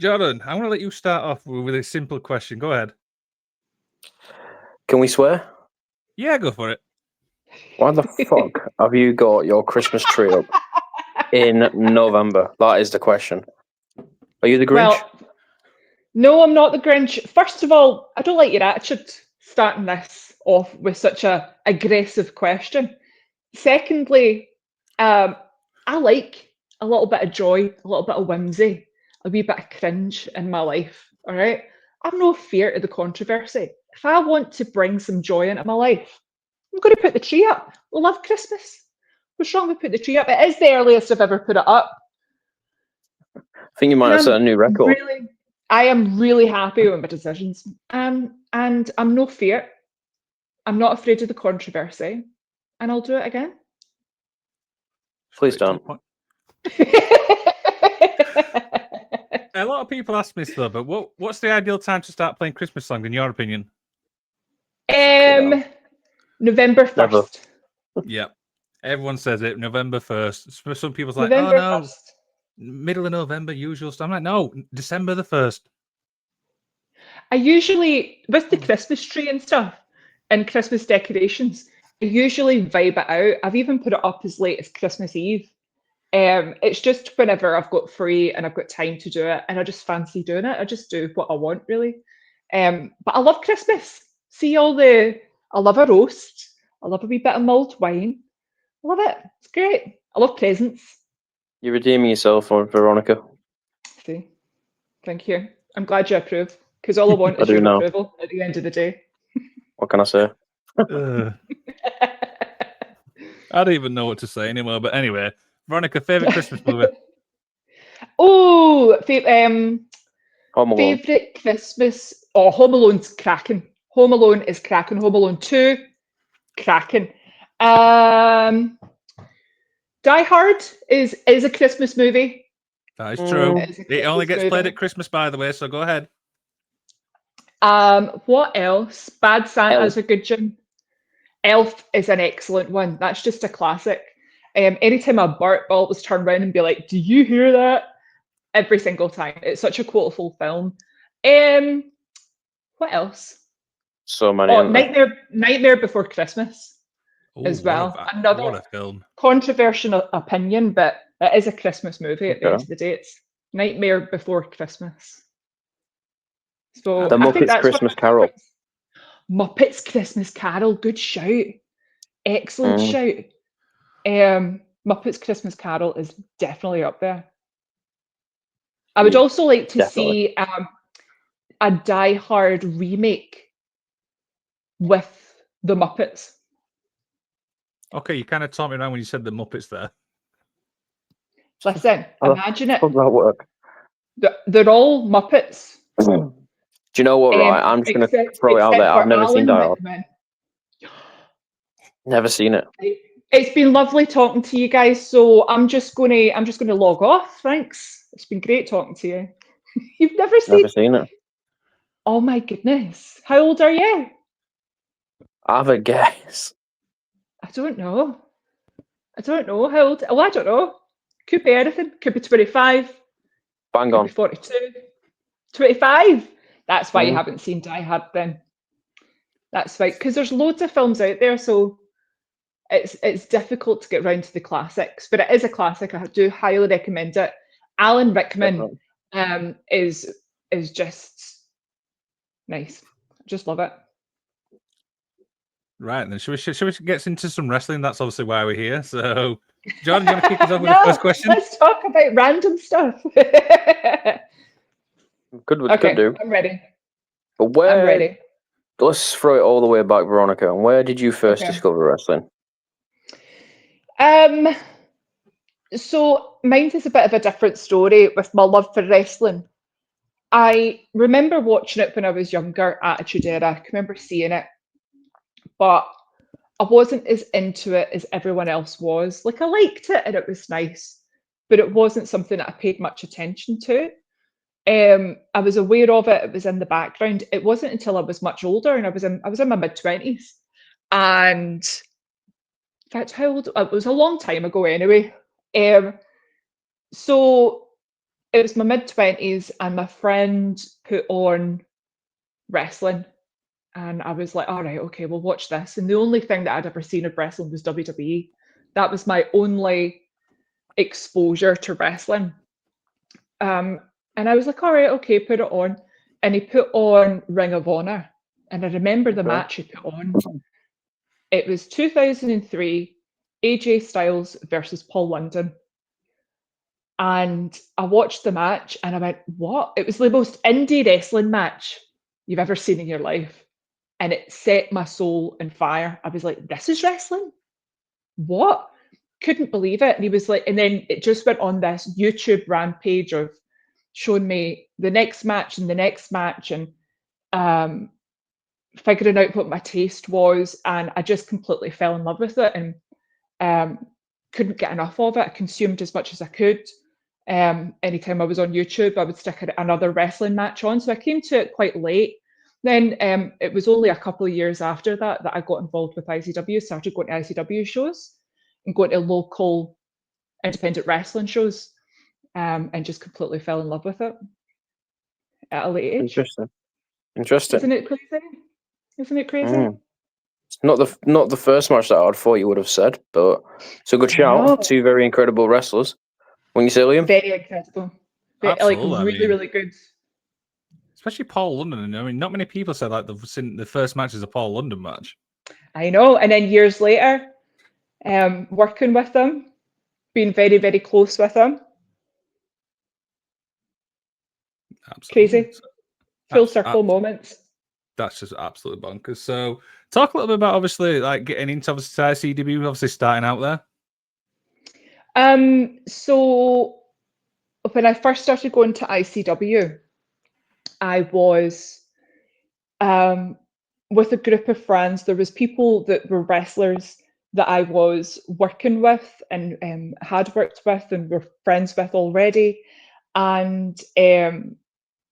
Jordan, I want to let you start off with a simple question. Go ahead. Can we swear? Yeah, go for it. Why the fuck have you got your Christmas tree up in November? That is the question. Are you the Grinch? Well, no, I'm not the Grinch. First of all, I don't like your attitude starting this off with such a aggressive question. Secondly, I like a little bit of joy, a little bit of whimsy, a wee bit of cringe in my life. All right, I've no fear of the controversy. If I want to bring some joy into my life, I'm going to put the tree up. I love Christmas. What's wrong with putting the tree up? It is the earliest I've ever put it up. I think you might have set a new record. I am really happy with my decisions. And I'm no fear. I'm not afraid of the controversy. And I'll do it again. Please don't. A lot of people ask me this though, but what's the ideal time to start playing Christmas songs in your opinion? November 1st. Yeah. Everyone says it, November 1st. Some people's like, November oh no, 1st. middle of November, usual stuff. I'm like, no, December the 1st. I usually, with the Christmas tree and stuff, and Christmas decorations, I usually vibe it out. I've even put it up as late as Christmas Eve. It's just whenever I've got free and I've got time to do it, and I just fancy doing it. I just do what I want, really. But I love Christmas. I love a roast. I love a wee bit of mulled wine. I love it. It's great. I love presents. You're redeeming yourself, Veronica. See, thank you. I'm glad you approve, because all I want is your approval at the end of the day. What can I say? I don't even know what to say anymore. But anyway, Veronica, favorite Christmas movie? Oh, Home Alone. favorite Christmas. Oh, Home Alone's cracking. Home Alone is cracking. Home Alone 2, cracking. Die Hard is a Christmas movie. That is true. It only gets played at Christmas, by the way, so go ahead. What else? Bad Santa's a good one. Elf is an excellent one. That's just a classic. Anytime I burp, I'll always turn around and be like, "Do you hear that?" Every single time. It's such a quotable film. What else? So many. Oh, Nightmare Before Christmas as well. What a film. Controversial opinion, but it is a Christmas movie at the end of the day. It's Nightmare Before Christmas. So the I think Muppets that's Christmas Carol. Muppets Christmas Carol, good shout. Excellent shout. Muppets Christmas Carol is definitely up there. I would also like to see a Die Hard remake with the Muppets. Okay, you kind of taught me around when you said the Muppets there. Listen, imagine it. How does that work? They're all Muppets. Do you know what, right? I'm just going to throw it out there. I've never seen Die Hard. Never seen it. It's been lovely talking to you guys. So I'm just going to log off. Thanks. It's been great talking to you. You've never seen it. Oh my goodness. How old are you? I have a guess. I don't know. How old? Oh, I don't know. Could be anything. Could be 25. Bang on. Could be 42. 25. That's why you haven't seen Die Hard then. That's right. Because there's loads of films out there, so it's difficult to get round to the classics. But it is a classic. I do highly recommend it. Alan Rickman is just nice. I just love it. Right, then should we get into some wrestling? That's obviously why we're here. So, Jordan, do you want to kick us off with the first question? Let's talk about random stuff. Could do. I'm ready. But I'm ready. Let's throw it all the way back, Veronica. And where did you first discover wrestling? So mine is a bit of a different story with my love for wrestling. I remember watching it when I was younger, Attitude Era. I can remember seeing it, but I wasn't as into it as everyone else was. Like, I liked it and it was nice, but it wasn't something that I paid much attention to. I was aware of it. It was in the background. It wasn't until I was much older, and I was in my mid-20s. And in fact, how old? It was a long time ago anyway. So it was my mid-20s, and my friend put on wrestling, and I was like, all right, okay, we'll watch this. And the only thing that I'd ever seen of wrestling was WWE. That was my only exposure to wrestling. And I was like, all right, okay, put it on. And he put on Ring of Honor. And I remember the Okay. match he put on. It was 2003, AJ Styles versus Paul London. And I watched the match and I went, what? It was the most indie wrestling match you've ever seen in your life. And it set my soul on fire. I was like, this is wrestling? What? Couldn't believe it. And he was like, and then it just went on this YouTube rampage of showing me the next match and the next match, and figuring out what my taste was. And I just completely fell in love with it, and couldn't get enough of it. I consumed as much as I could. Anytime I was on YouTube, I would stick another wrestling match on. So I came to it quite late. Then it was only a couple of years after that that I got involved with ICW, started going to ICW shows and going to local independent wrestling shows, and just completely fell in love with it at a late age. Interesting. Isn't it crazy? Isn't it crazy? It's not the first match that I'd thought you would have said, but it's a good I shout. know. Two very incredible wrestlers. When you say Liam, Very incredible. Absolutely, Like I really, mean- really good. Especially Paul London. I mean, not many people said like they've seen the first match is a Paul London match. I know. And then years later, working with them, being very, very close with them. Absolutely. Crazy. Full circle moments. That's just absolutely bonkers. So, talk a little bit about obviously like getting into obviously ICW, obviously starting out there. So when I first started going to ICW, I was with a group of friends. There was people that were wrestlers that I was working with and had worked with and were friends with already. And then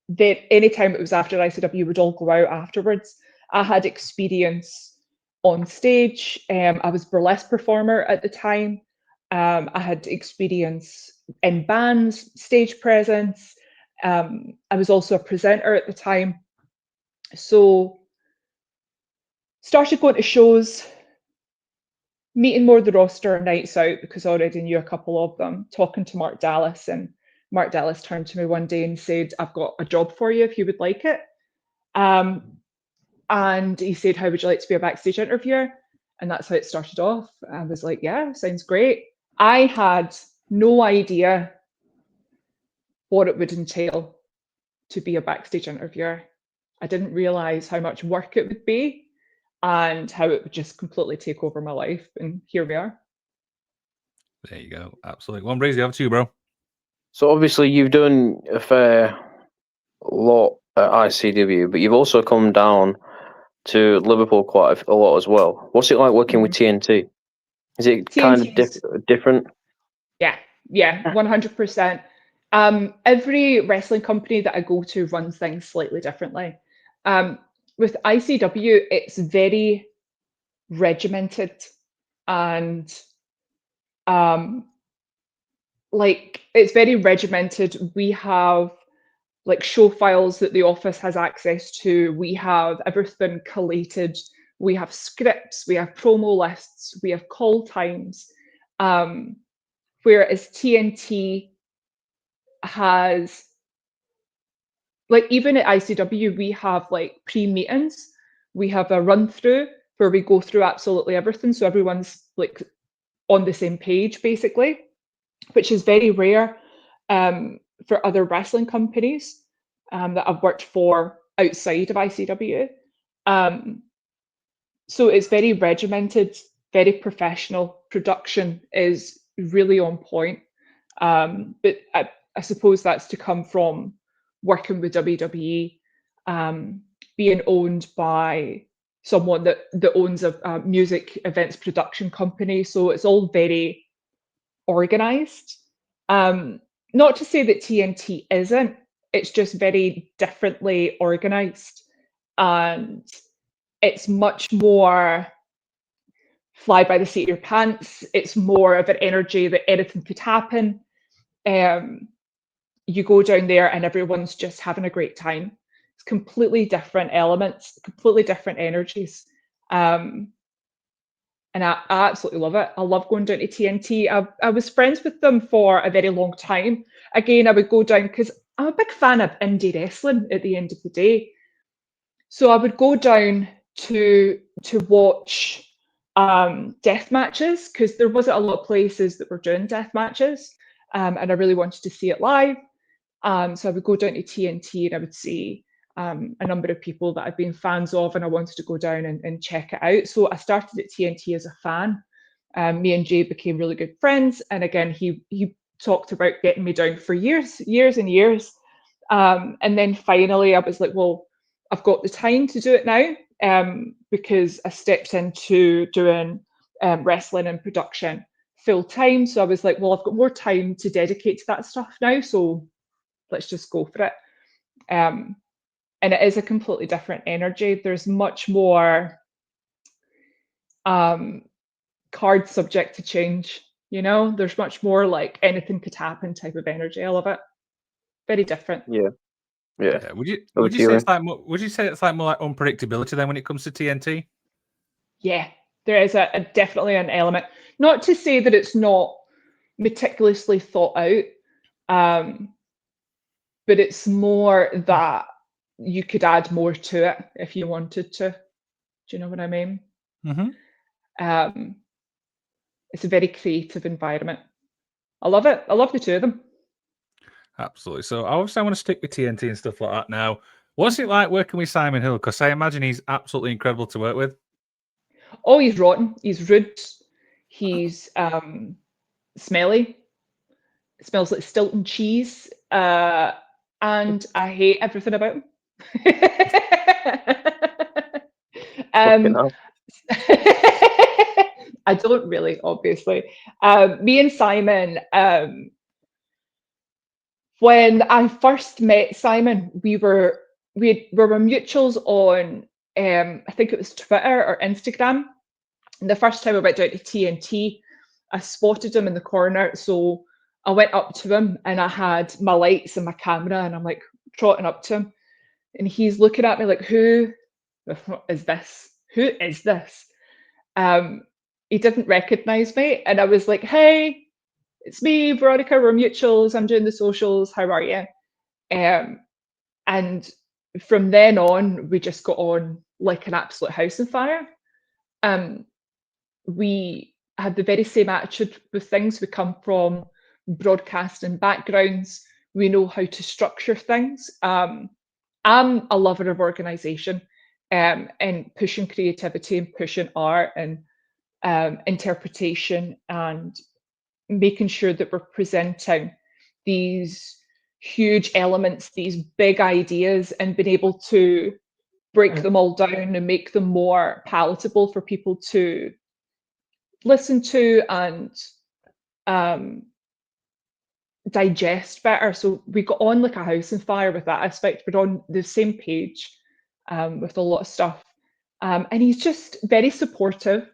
anytime it was after ICW, we'd all go out afterwards. I had experience on stage. I was a burlesque performer at the time. I had experience in bands, stage presence. I was also a presenter at the time. So started going to shows, meeting more of the roster nights out because I already knew a couple of them, talking to Mark Dallas, and Mark Dallas turned to me one day and said, I've got a job for you if you would like it. And he said, how would you like to be a backstage interviewer? And that's how it started off. I was like, yeah, sounds great. I had no idea what it would entail to be a backstage interviewer. I didn't realize how much work it would be and how it would just completely take over my life. And here we are. There you go. Absolutely. One Breezy, over to you, bro. so obviously you've done a fair lot at ICW, but you've also come down to Liverpool quite a lot as well. What's it like working with TNT? Is it kind of different? Yeah, 100%. Every wrestling company that I go to runs things slightly differently. With ICW, it's very regimented, and like it's very regimented. We have like show files that the office has access to. We have everything collated. We have scripts. We have promo lists. We have call times. Whereas TNT has, like, even at ICW, we have like pre-meetings. We have a run through where we go through absolutely everything, so everyone's like on the same page basically, which is very rare for other wrestling companies that I've worked for outside of ICW. So it's very regimented, very professional. Production is really on point. But I suppose that's to come from working with WWE, being owned by someone that owns a music events production company. So it's all very organized. Not to say that TNT isn't, it's just very differently organized. And it's much more fly by the seat of your pants. It's more of an energy that anything could happen. you go down there and everyone's just having a great time. It's completely different elements, completely different energies. And I absolutely love it. I love going down to TNT. I was friends with them for a very long time. Again, I would go down because I'm a big fan of indie wrestling at the end of the day. So I would go down to watch death matches because there wasn't a lot of places that were doing death matches, and I really wanted to see it live. So I would go down to TNT and I would see a number of people that I've been fans of, and I wanted to go down and check it out. So I started at TNT as a fan. Me and Jay became really good friends, and again, he talked about getting me down for years and years. And then finally, I was like, well, I've got the time to do it now, because I stepped into doing wrestling and production full time. So I was like, well, I've got more time to dedicate to that stuff now, so let's just go for it. And it is a completely different energy. There's much more card subject to change. There's much more like anything could happen type of energy. I love it. Very different. Yeah. Would you say it's like more like unpredictability then when it comes to TNT? Yeah, there is definitely an element. Not to say that it's not meticulously thought out, but it's more that you could add more to it if you wanted to. Do you know what I mean? Mm-hmm. It's a very creative environment. I love it. I love the two of them. Absolutely. So obviously I want to stick with TNT and stuff like that now. What's it like working with Simon Hill? Because I imagine he's absolutely incredible to work with. Oh, he's rotten. He's rude. He's smelly. It smells like Stilton cheese. And I hate everything about him. I don't really, obviously. Me and Simon, when I first met Simon, we were mutuals on, I think it was Twitter or Instagram. And the first time I went down to TNT, I spotted him in the corner, so I went up to him and I had my lights and my camera, and I'm like trotting up to him, and he's looking at me like, "Who is this? Who is this?" He didn't recognize me, and I was like, "Hey, it's me, Veronica. We're mutuals. I'm doing the socials. How are you?" And from then on, we just got on like an absolute house on fire. We had the very same attitude with things. We come from broadcasting backgrounds. We know how to structure things. I'm a lover of organisation, and pushing creativity and pushing art and interpretation and making sure that we're presenting these huge elements, these big ideas, and being able to break them all down and make them more palatable for people to listen to and digest better. So we got on like a house on fire with that aspect. We're on the same page with a lot of stuff. And he's just very supportive.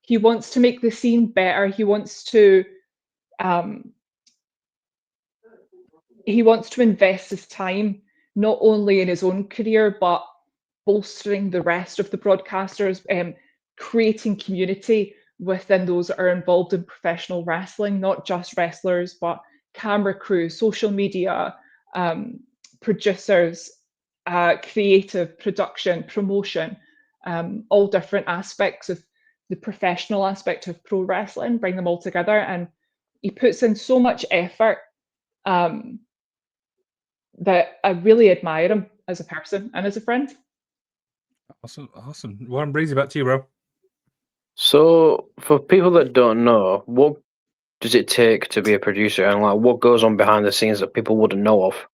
He wants to make the scene better. He wants to invest his time not only in his own career but bolstering the rest of the broadcasters, creating community within those that are involved in professional wrestling, not just wrestlers, but camera crew, social media, producers, creative production, promotion, all different aspects of the professional aspect of pro wrestling, bring them all together. And he puts in so much effort that I really admire him as a person and as a friend. Awesome. Warren Breezy, back to you, bro. So, for people that don't know, what does it take to be a producer, and like what goes on behind the scenes that people wouldn't know of?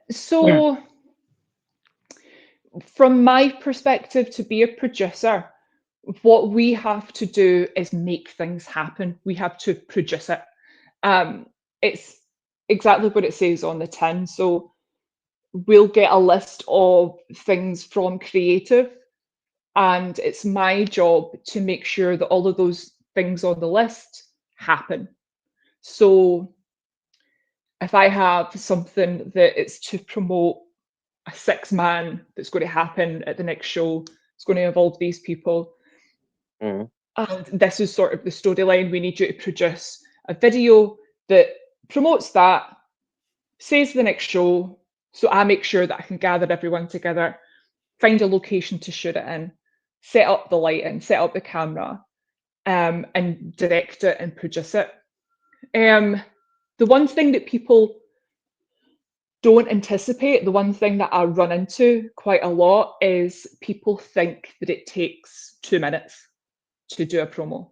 So from my perspective, to be a producer, what we have to do is make things happen. We have to produce it. It's exactly what it says on the tin. So we'll get a list of things from creative, and it's my job to make sure that all of those things on the list happen. So if I have something that is to promote a 6-man that's going to happen at the next show, it's going to involve these people, Mm. and this is sort of the storyline, we need you to produce a video that promotes that, says the next show, so I make sure that I can gather everyone together, find a location to shoot it in, set up the lighting, set up the camera, and direct it and produce it. The one thing that people don't anticipate, the one thing that I run into quite a lot is people think that it takes 2 minutes to do a promo,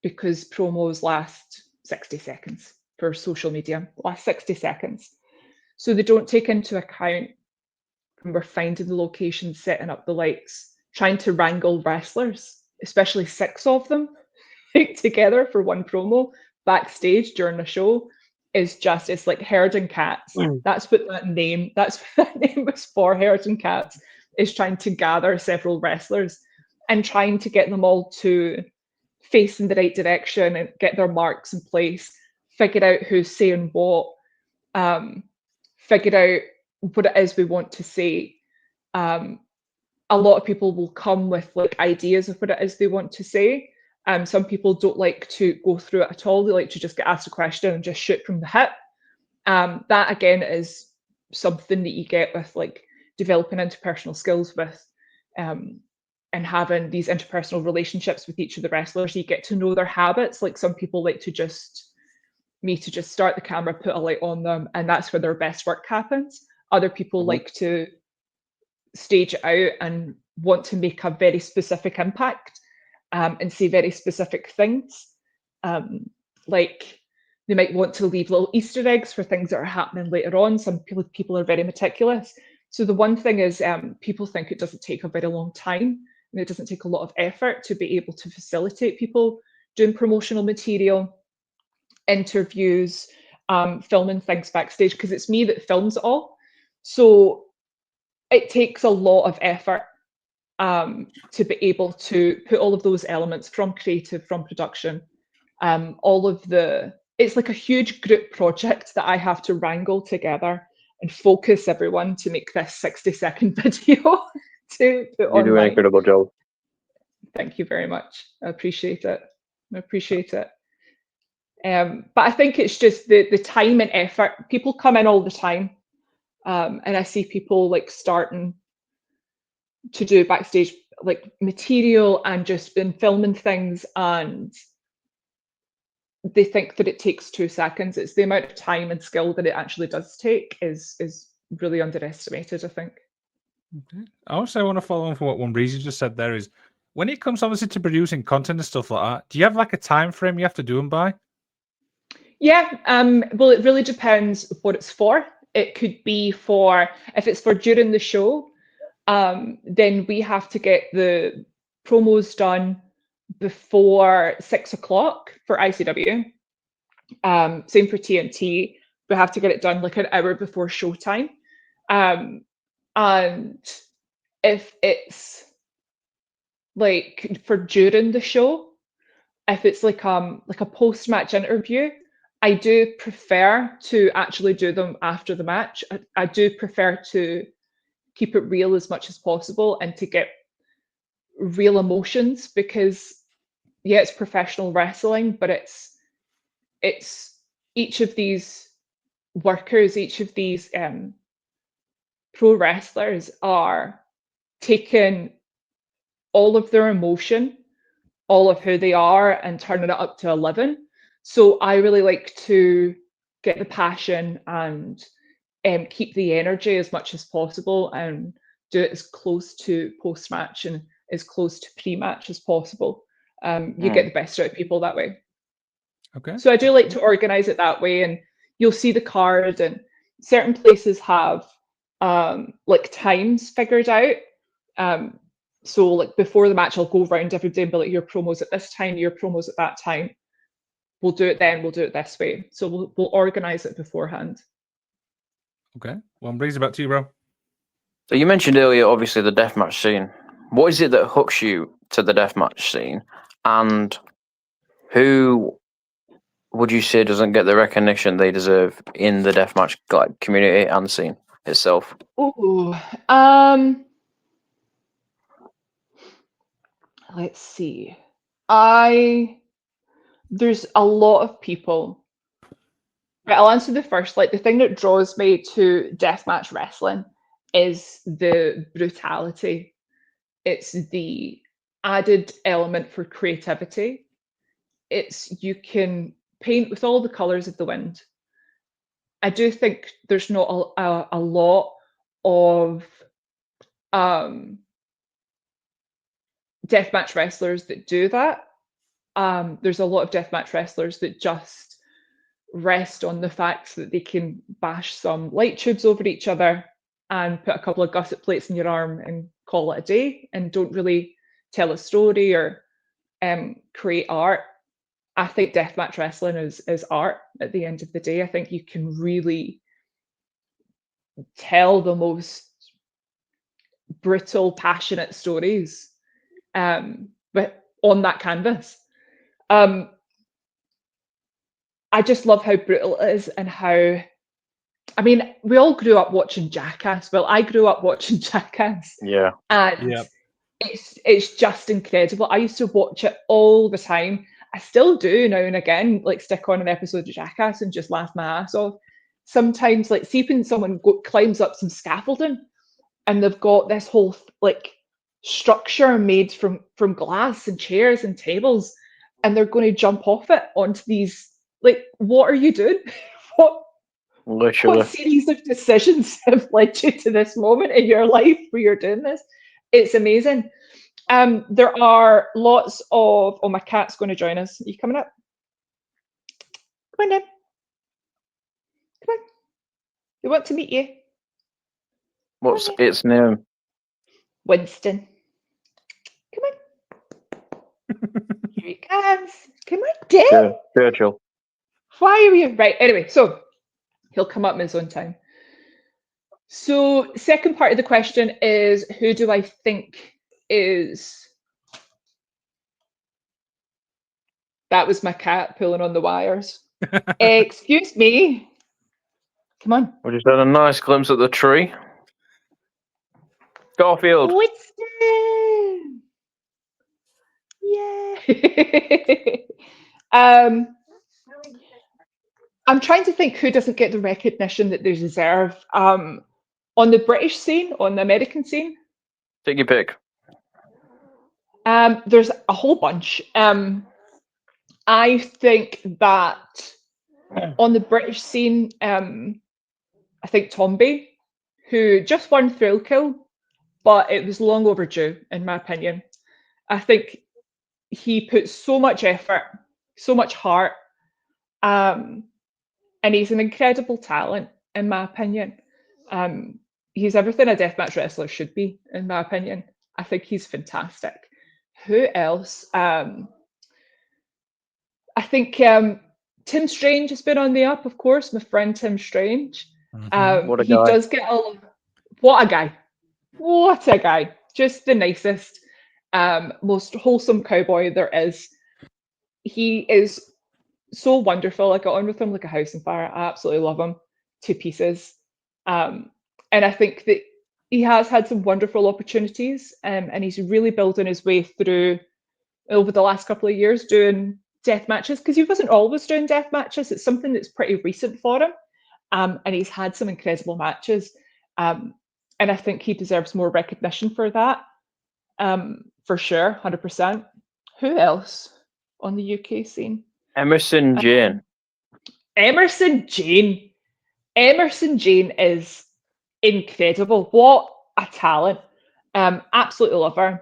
because promos last 60 seconds for social media, last 60 seconds. So they don't take into account when we're finding the location, setting up the lights, trying to wrangle wrestlers, especially 6 of them, together for one promo backstage during a show is just, it's like herding cats. That's what that name was for, herding cats, is trying to gather several wrestlers and trying to get them all to face in the right direction and get their marks in place, figure out who's saying what, figure out what it is we want to say. A lot of people will come with like ideas of what it is they want to say. Some people don't like to go through it at all. They like to just get asked a question and just shoot from the hip. That again is something that you get with like developing interpersonal skills with and having these interpersonal relationships with each of the wrestlers. You get to know their habits. Like some people like to just start the camera, put a light on them, and that's where their best work happens. Other people like to stage it out and want to make a very specific impact and say very specific things. Like they might want to leave little Easter eggs for things that are happening later on. Some people are very meticulous. So the one thing is people think it doesn't take a very long time and it doesn't take a lot of effort to be able to facilitate people doing promotional material, interviews, filming things backstage, because it's me that films it all. So it takes a lot of effort to be able to put all of those elements from creative, from production, it's like a huge group project that I have to wrangle together and focus everyone to make this 60-second video to put online. You do an incredible job. Thank you very much. I appreciate it. But I think it's just the time and effort. People come in all the time, and I see people like starting to do backstage like material and just been filming things, and they think that it takes 2 seconds. It's the amount of time and skill that it actually does take is really underestimated, I think. Okay. I also want to follow on from what one Breezy just said there is, when it comes obviously to producing content and stuff like that, do you have like a time frame you have to do them by? Yeah, well, it really depends what it's for. It could be for, if it's for during the show, then we have to get the promos done before 6 o'clock for ICW. Same for TNT. We have to get it done like an hour before showtime. And if it's like for during the show, if it's like a post-match interview, I do prefer to actually do them after the match. I do prefer to keep it real as much as possible and to get real emotions, because yeah, it's professional wrestling, but it's each of these workers, each of these pro wrestlers are taking all of their emotion, all of who they are, and turning it up to 11. So I really like to get the passion and keep the energy as much as possible and do it as close to post-match and as close to pre-match as possible. You get the best out of people that way. Okay. So I do like to organize it that way, and you'll see the card, and certain places have like times figured out. So like before the match, I'll go around every day and be like, your promos at this time, your promos at that time. We'll do it then, we'll do it this way. So we'll organize it beforehand. Okay. Well, Breezy, back to you, bro. So you mentioned earlier, obviously, the deathmatch scene. What is it that hooks you to the deathmatch scene, and who would you say doesn't get the recognition they deserve in the deathmatch community and scene itself? Ooh, let's see. There's a lot of people. Right, I'll answer the first. Like, the thing that draws me to deathmatch wrestling is the brutality. It's the added element for creativity. You can paint with all the colors of the wind. I do think there's not a lot of deathmatch wrestlers that do that. There's a lot of deathmatch wrestlers that just rest on the fact that they can bash some light tubes over each other and put a couple of gusset plates in your arm and call it a day, and don't really tell a story or create art. I think deathmatch wrestling is art at the end of the day. I think you can really tell the most brutal, passionate stories, but on that canvas. I just love how brutal it is, and how, I mean, we all grew up watching Jackass. Well, I grew up watching Jackass, Yeah. and Yep. it's just incredible. I used to watch it all the time. I still do now and again, like stick on an episode of Jackass and just laugh my ass off. Sometimes, like, see when someone climbs up some scaffolding and they've got this whole like structure made from glass and chairs and tables, and they're going to jump off it onto these. Like, what are you doing? What Literally. series of decisions have led you to this moment in your life where you're doing this? It's amazing. There are lots of. Oh, my cat's going to join us. Are you coming up? Come on in. Come on. We want to meet you. What's its name? Winston. Come on. Here he comes. Come on, Dad. Churchill. Why are you right? Anyway, so he'll come up in his own time. So, second part of the question is, who do I think is? That was my cat pulling on the wires. Excuse me. Come on. We just had a nice glimpse at the tree. Garfield. Winston. Yeah. I'm trying to think who doesn't get the recognition that they deserve. On the British scene, on the American scene, Take your pick. there's a whole bunch. I think that on the British scene, I think Tomby, who just won Thrill Kill, but it was long overdue, in my opinion. I think he put so much effort, so much heart, and he's an incredible talent, in my opinion. He's everything a deathmatch wrestler should be, in my opinion. I think he's fantastic. Who else? I think Tim Strange has been on the up, of course. My friend Tim Strange. What a He guy. does get what a guy. What a guy. Just the nicest, most wholesome cowboy there is. He is so wonderful. I got on with him like a house on fire. I absolutely love him to pieces. And I think that he has had some wonderful opportunities, and he's really building his way through over the last couple of years doing death matches, because he wasn't always doing death matches. It's something that's pretty recent for him. And he's had some incredible matches. And I think he deserves more recognition for that, for sure, 100%. Who else on the UK scene? Emerson Jane. Emerson Jane. Emerson Jane is incredible. What a talent. Absolutely love her.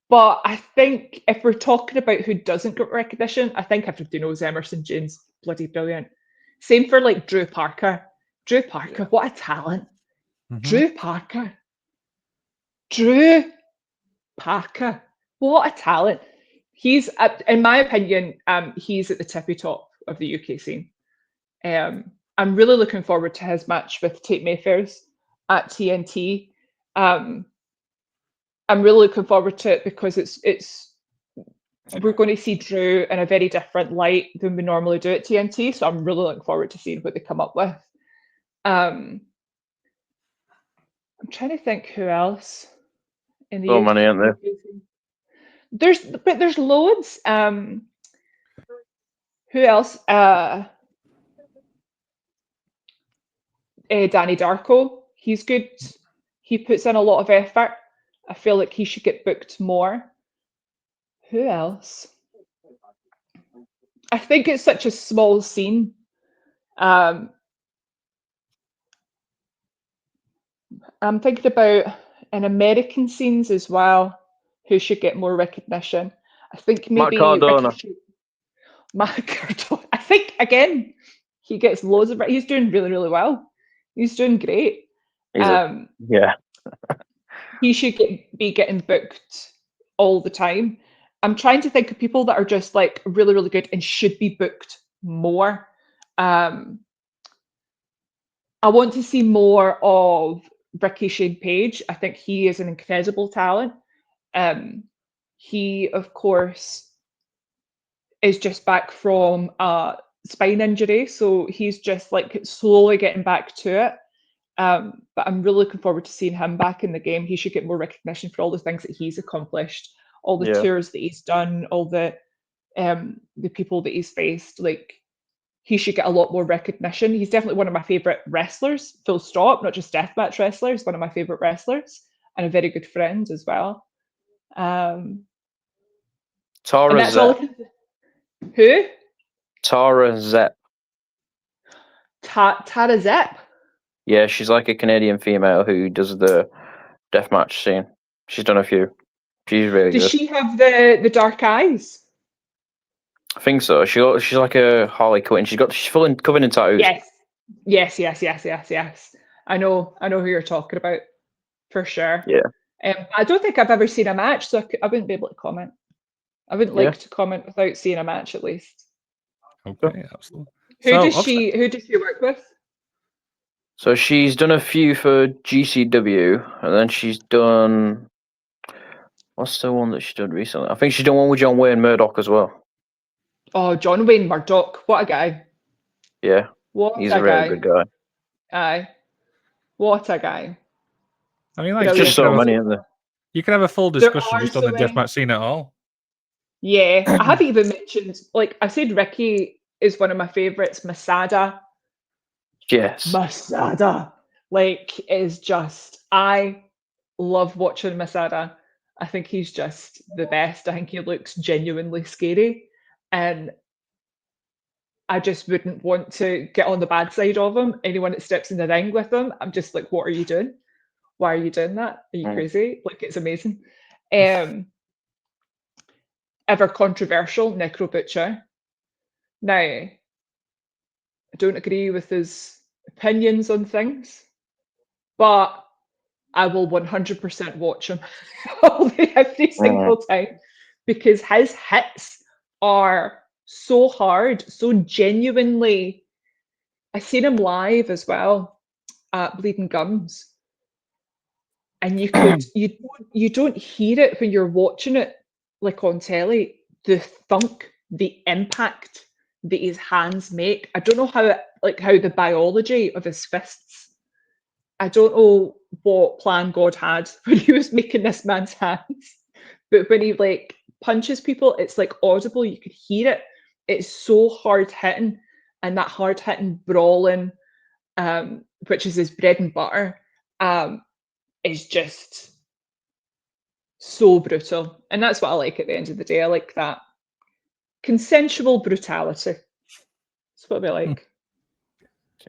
But I think if we're talking about who doesn't get recognition, I think everybody knows Emerson Jane's bloody brilliant. Same for like Drew Parker. Drew Parker, what a talent. Drew Parker. Drew Parker. What a talent. He's, in my opinion, he's at the tippy top of the UK scene. I'm really looking forward to his match with Tate Mayfairs at TNT. I'm really looking forward to it because it's we're going to see Drew in a very different light than we normally do at TNT. So I'm really looking forward to seeing what they come up with. I'm trying to think who else in the So many, aren't there? There's loads. Who else? Danny Darko. He's good. He puts in a lot of effort. I feel like he should get booked more. Who else? I think it's such a small scene. I'm thinking about in American scenes as well, who should get more recognition. I think Matt maybe Cardona. Matt Cardona. I think again, he gets loads of. He's doing really, really well. He's doing great. Yeah. He should be getting booked all the time. I'm trying to think of people that are just like really, really good and should be booked more. I want to see more of Ricky Shane Page. I think he is an incredible talent. He, of course, is just back from a spine injury, so he's just like slowly getting back to it. But I'm really looking forward to seeing him back in the game. He should get more recognition for all the things that he's accomplished, all the Yeah. tours that he's done, all the people that he's faced. Like, he should get a lot more recognition. He's definitely one of my favorite wrestlers, full stop, not just deathmatch wrestlers, one of my favorite wrestlers and a very good friend as well. And Tara that's all I Zepp. can. Who? Tara Zepp. Tara Zepp. Yeah, she's like a Canadian female who does the deathmatch scene. She's done a few. She's really Does good. she have the dark eyes? I think so. She's like a Harley Quinn. She's full covered in tattoos. Yes. I know who you're talking about for sure. Yeah. I don't think I've ever seen a match, so I wouldn't be able to comment. I wouldn't Yeah. like to comment without seeing a match at least. Okay, absolutely. Who does she work with? So she's done a few for GCW, and then she's done. What's the one that she did recently? I think she's done one with John Wayne Murdoch as well. Oh, John Wayne Murdoch. What a guy. Yeah. What He's a a really guy. good guy. Aye. What a guy. I mean, like, There's Brilliant. just so many, isn't there? You can have a full There discussion are just on so the many. deathmatch scene at all. Yeah, I haven't even mentioned, like I said, Ricky is one of my favourites. Masada, Yes. like, is just, I love watching Masada. I think he's just the best. I think he looks genuinely scary, and I just wouldn't want to get on the bad side of him. Anyone that steps in the ring with him, I'm just like, what are you doing? Why are you doing that? Are you crazy? Like, it's amazing. Ever controversial, Necro Butcher. Now, I don't agree with his opinions on things, but I will 100% watch him every single time, because his hits are so hard, so genuinely. I seen him live as well at Bleeding Gums, and you don't hear it when you're watching it like on telly. The thunk, the impact that his hands make. I don't know how the biology of his fists. I don't know what plan God had when he was making this man's hands, but when he like punches people, it's like audible. You could hear it. It's so hard hitting, and that hard hitting brawling, which is his bread and butter, is just so brutal. And that's what I like at the end of the day. I like that consensual brutality. That's what we like.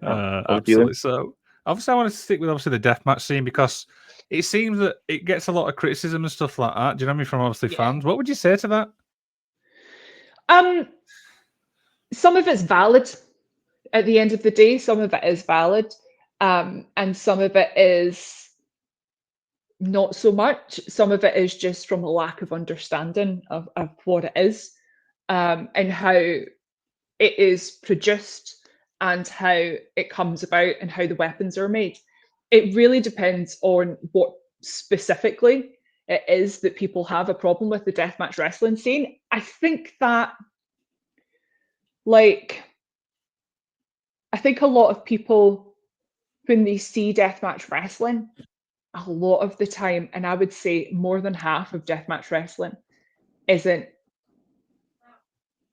Absolutely. So, obviously, I want to stick with the deathmatch scene because it seems that it gets a lot of criticism and stuff like that. Do you know what I mean? From obviously fans. What would you say to that? Some of it's valid. At the end of the day, some of it is valid, and some of it is not so much. Some of it is just from a lack of understanding of what it is, and how it is produced, and how it comes about, and how the weapons are made. It really depends on what specifically it is that people have a problem with the deathmatch wrestling scene. I think that, like, I think a lot of people, when they see deathmatch wrestling, a lot of the time, and I would say more than half of deathmatch wrestling isn't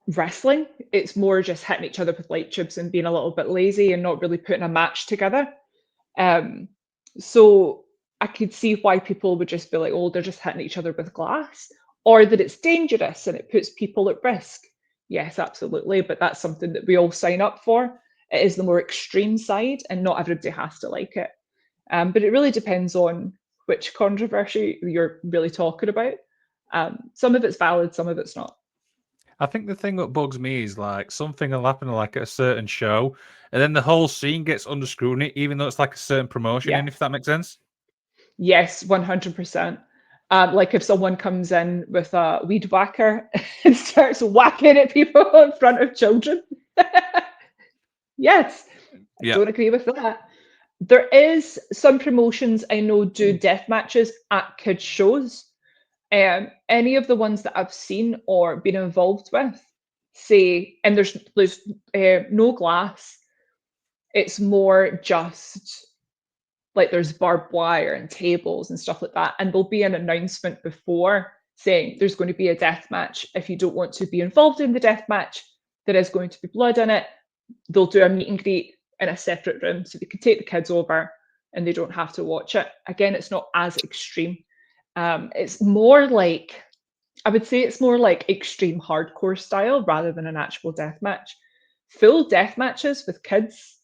wrestling. It's more just hitting each other with light tubes and being a little bit lazy and not really putting a match together. So I could see why people would just be like, oh, they're just hitting each other with glass, or that it's dangerous and it puts people at risk. Yes, absolutely. But that's something that we all sign up for. It is the more extreme side, and not everybody has to like it. But it really depends on which controversy you're really talking about. Some of it's valid, some of it's not. I think the thing that bugs me is like something will happen like at a certain show, and then the whole scene gets under scrutiny, even though it's like a certain promotion. Yeah. And if that makes sense. Yes, 100%. Like if someone comes in with a weed whacker and starts whacking at people in front of children. Yes, I Yeah. don't agree with that. There is some promotions I know do death matches at kids shows. Any of the ones that I've seen or been involved with say, and there's no glass. It's more just like there's barbed wire and tables and stuff like that. And there'll be an announcement before saying there's going to be a death match. If you don't want to be involved in the death match, there is going to be blood in it. They'll do a meet and greet in a separate room so they can take the kids over and they don't have to watch it. Again, it's not as extreme. It's more like, I would say it's more like extreme hardcore style rather than an actual death match. Full death matches with kids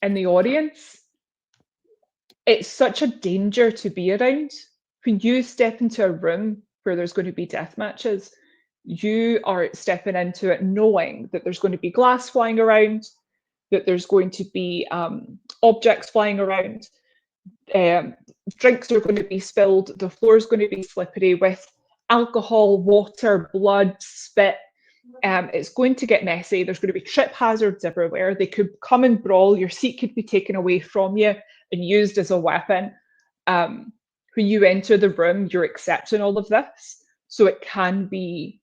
in the audience, it's such a danger to be around. When you step into a room where there's going to be death matches, you are stepping into it knowing that there's going to be glass flying around, that there's going to be objects flying around, drinks are going to be spilled, the floor is going to be slippery with alcohol, water, blood, spit. It's going to get messy. There's going to be trip hazards everywhere. They could come and brawl. Your seat could be taken away from you and used as a weapon. When you enter the room, you're accepting all of this. So it can be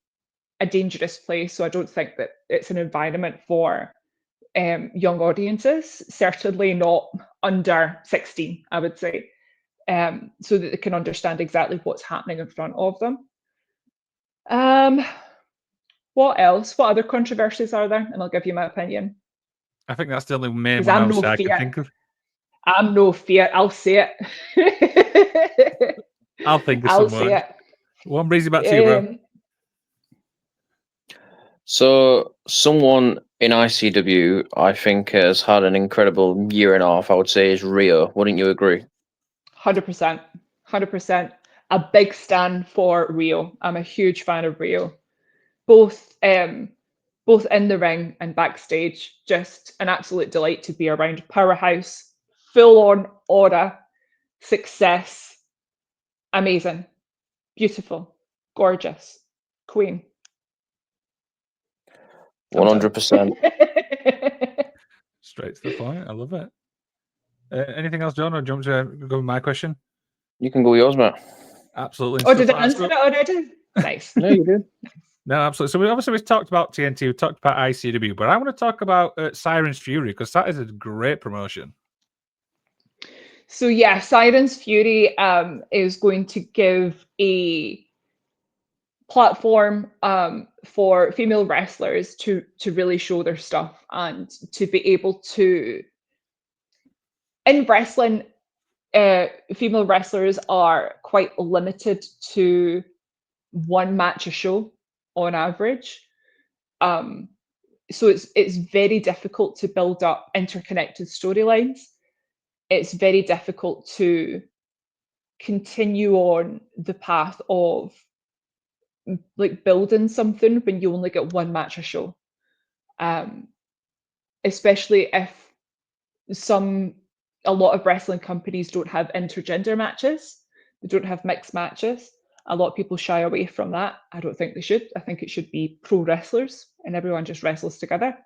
a dangerous place. So I don't think that it's an environment for young audiences, certainly not under 16, I would say, so that they can understand exactly what's happening in front of them. What else? What other controversies are there? And I'll give you my opinion. I think that's the only main Because one I I'm would no say I can Fiat. think of. I'm no Fiat. I'll say it. I'll think of I'll someone. say it. One breezy back to you, bro. So someone in ICW, I think, has had an incredible year and a half. I would say is Rhio. Wouldn't you agree? 100%. 100%. A big stand for Rhio. I'm a huge fan of Rhio. Both in the ring and backstage. Just an absolute delight to be around. Powerhouse, full on aura, success. Amazing. Beautiful. Gorgeous. Queen. 100%. Straight to the point. I love it. Anything else, John, or do you want to go with my question? You can go yours, mate. Absolutely. Oh, did I answer it already? Nice. No, you did. No, absolutely. So we've talked about TNT, we've talked about ICW, but I want to talk about Siren's Fury because that is a great promotion. So yeah, Siren's Fury is going to give a platform for female wrestlers to really show their stuff and to be able to. In wrestling, female wrestlers are quite limited to one match a show on average. So it's very difficult to build up interconnected storylines. It's very difficult to continue on the path of like building something when you only get one match a show. Especially if a lot of wrestling companies don't have intergender matches, they don't have mixed matches. A lot of people shy away from that. I don't think they should. I think it should be pro wrestlers and everyone just wrestles together.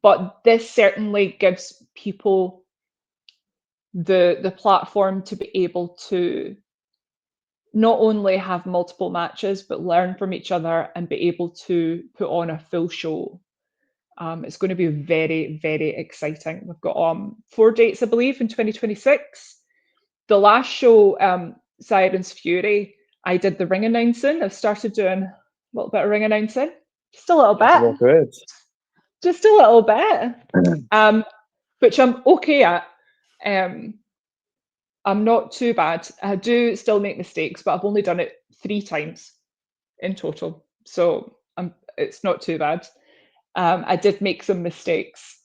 But this certainly gives people the platform to be able to not only have multiple matches but learn from each other and be able to put on a full show. It's going to be very, very exciting. We've got 4 dates, I believe, in 2026. The last show, Sirens Fury, I did the ring announcing. I've started doing a little bit of ring announcing, just a little bit, Good. just a little bit, which I'm okay at. I'm not too bad. I do still make mistakes, but I've only done it 3 times in total, so it's not too bad. I did make some mistakes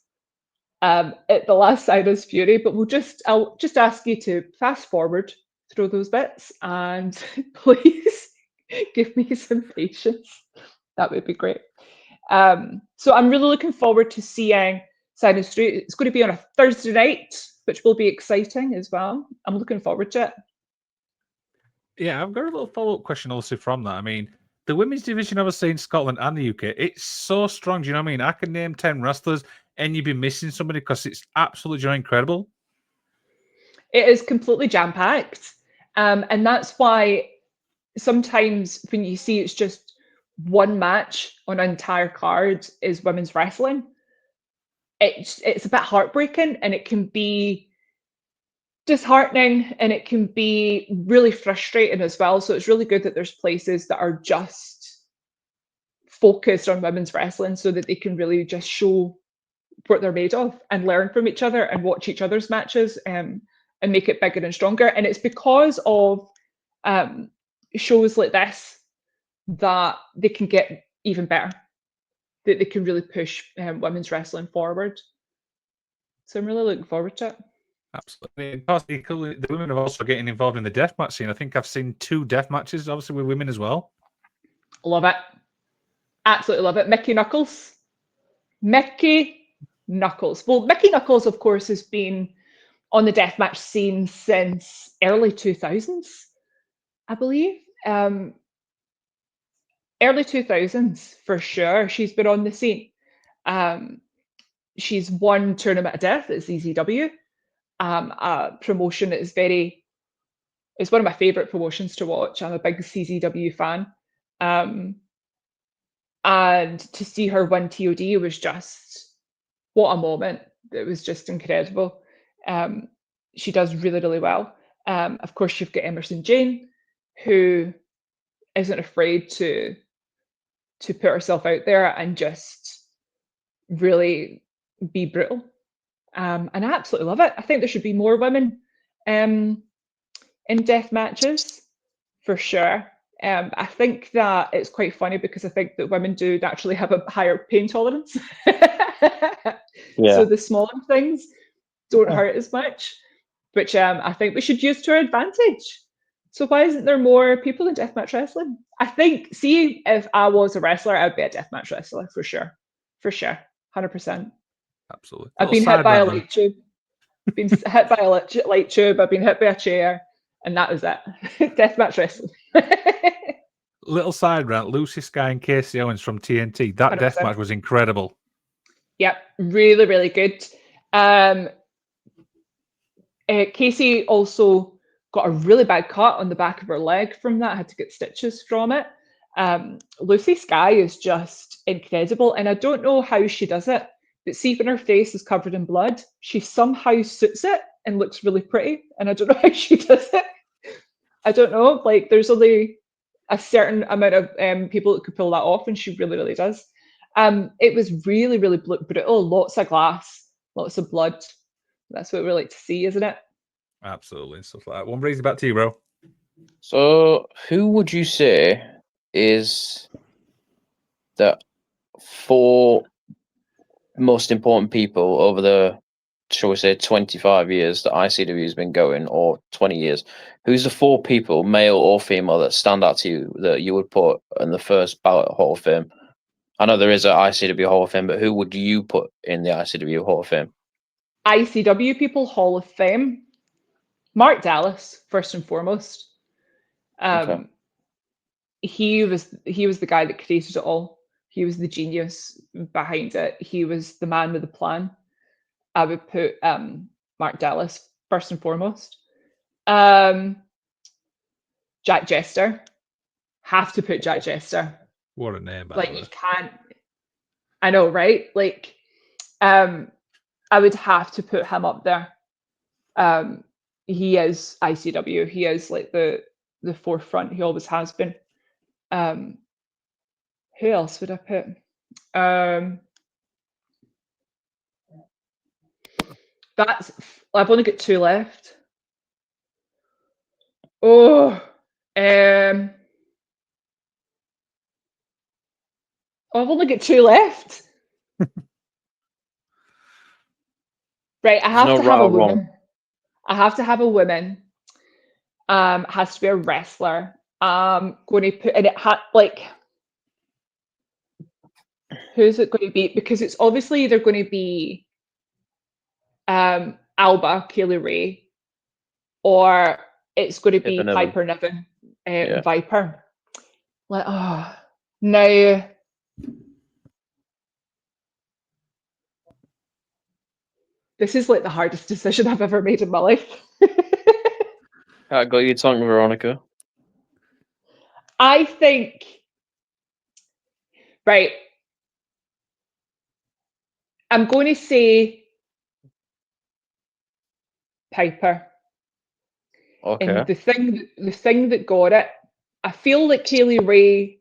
at the last Cyrus Fury, but I'll just ask you to fast forward through those bits and please give me some patience. That would be great. So I'm really looking forward to seeing Cyrus Street. It's going to be on a Thursday night, which will be exciting as well. I'm looking forward to it. Yeah, I've got a little follow-up question also from that. I mean, the women's division, obviously in Scotland and the UK, it's so strong. Do you know what I mean? I can name 10 wrestlers and you'd be missing somebody because it's absolutely incredible. It is completely jam-packed. And that's why sometimes when you see it's just one match on an entire card is women's wrestling, it's a bit heartbreaking, and it can be disheartening, and it can be really frustrating as well. So it's really good that there's places that are just focused on women's wrestling so that they can really just show what they're made of and learn from each other and watch each other's matches, and make it bigger and stronger. And it's because of shows like this that they can get even better, that they can really push women's wrestling forward. So I'm really looking forward to it. Absolutely. The women are also getting involved in the deathmatch scene. I think I've seen 2 death matches, obviously with women as well. Love it. Absolutely love it. Mickey Knuckles. Mickey Knuckles. Well, Mickey Knuckles, of course, has been on the deathmatch scene since early 2000s, I believe. Early 2000s, for sure. She's been on the scene. She's won Tournament of Death at ICW. A promotion that is it's one of my favourite promotions to watch. I'm a big CZW fan. And to see her win TOD was just, what a moment. It was just incredible. She does really, really well. Of course, you've got Emerson Jane, who isn't afraid to put herself out there and just really be brutal. And I absolutely love it. I think there should be more women in death matches, for sure. I think that it's quite funny because I think that women do naturally have a higher pain tolerance. So the smaller things don't hurt as much, which I think we should use to our advantage. So why isn't there more people in deathmatch wrestling? I think, see, if I was a wrestler, I'd be a deathmatch wrestler for sure. For sure. 100%. Absolutely. I've been hit by a light tube. Been hit by a light tube. I've been hit by a chair, and that was it. Deathmatch wrestling. Little side rant: Lucy Sky and Casey Owens from TNT. That 100%. deathmatch was incredible. Yep, really, really good. Casey also got a really bad cut on the back of her leg from that. I had to get stitches from it. Lucy Sky is just incredible, and I don't know how she does it, but see, when her face is covered in blood, she somehow suits it and looks really pretty, and I don't know how she does it. I don't know, like there's only a certain amount of people that could pull that off, and she really, really does. It was really, really brutal, lots of glass, lots of blood. That's what we like to see, isn't it? Absolutely, stuff like that. One brings it back to you, bro. So, who would you say is the 4 most important people over the, shall we say, 25 years that ICW has been going, or 20 years? Who's the 4 people, male or female, that stand out to you that you would put in the first ballot Hall of Fame? I know there is an ICW Hall of Fame, but who would you put in the ICW Hall of Fame? ICW people Hall of Fame. Mark Dallas, first and foremost. Okay. He was the guy that created it all. He was the genius behind it. He was the man with the plan. I would put Mark Dallas first and foremost. Jack Jester. Have to put Jack Jester. What a name, by Like, the you way. can't. I know, right? Like, I would have to put him up there. He is ICW. He is like the forefront. He always has been. Who else would I put? I've only got 2 left. Oh, I've only got 2 left. Right, I have There's no to have right a or wrong. woman. I have to have a woman. Has to be a wrestler. Going to put, and it had like, who's it going to be? Because it's obviously either going to be Alba, Kaylee Ray, or it's going to be Pippin Niven. Piper Niven, Yeah. Viper. Like, now this is like the hardest decision I've ever made in my life. I got you talking, Veronica. I think, right, I'm going to say Piper. Okay. And the thing that got it, I feel like Kaylee Ray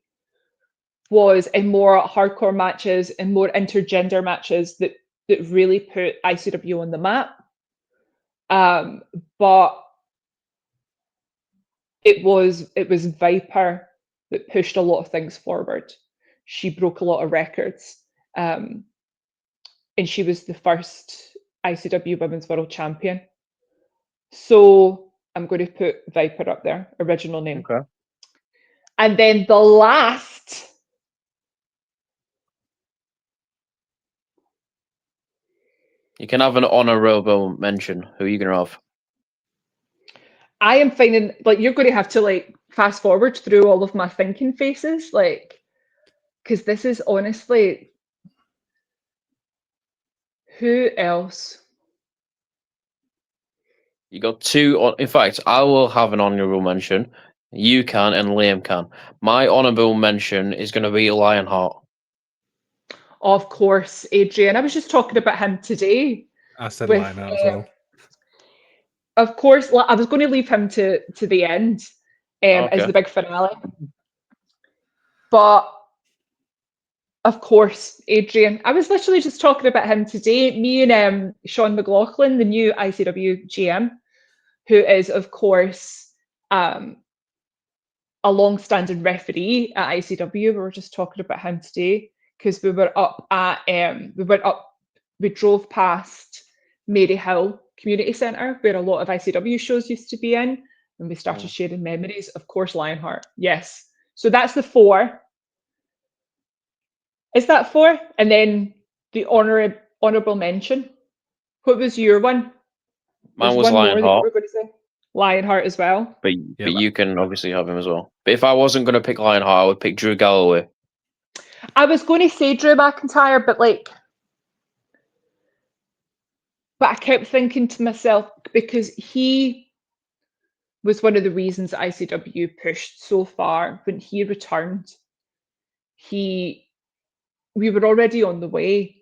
was in more hardcore matches and more intergender matches that really put ICW on the map. But it was Viper that pushed a lot of things forward. She broke a lot of records. And she was the first ICW Women's World Champion. So I'm going to put Viper up there, original name. Okay. And then the last, You can have an honorable mention. Who are you gonna have? I am finding, like, you're going to have to like fast forward through all of my thinking faces, like, because this is honestly, who else? You got 2. In fact, I will have an honorable mention. You can, and Liam can. My honorable mention is going to be Lionheart. Of course, Adrian. I was just talking about him today. I said With, line out as well. of course, I was going to leave him to the end as Okay. the big finale. But of course, Adrian. I was literally just talking about him today. Me and Sean McLaughlin, the new ICW GM, who is, of course, a long-standing referee at ICW. We were just talking about him today because we were up at we drove past Maryhill Community Centre, where a lot of ICW shows used to be in, and we started sharing memories. Of course, Lionheart. Yes. So that's the 4. Is that 4? And then the honourable mention. What was your one? Mine There's was one more that you Lionheart, were going to say. Lionheart as well. but Yeah, you can obviously have him as well. But if I wasn't going to pick Lionheart, I would pick Drew Galloway. I was going to say Drew McIntyre, but I kept thinking to myself, because he was one of the reasons that ICW pushed so far. When he returned, we were already on the way,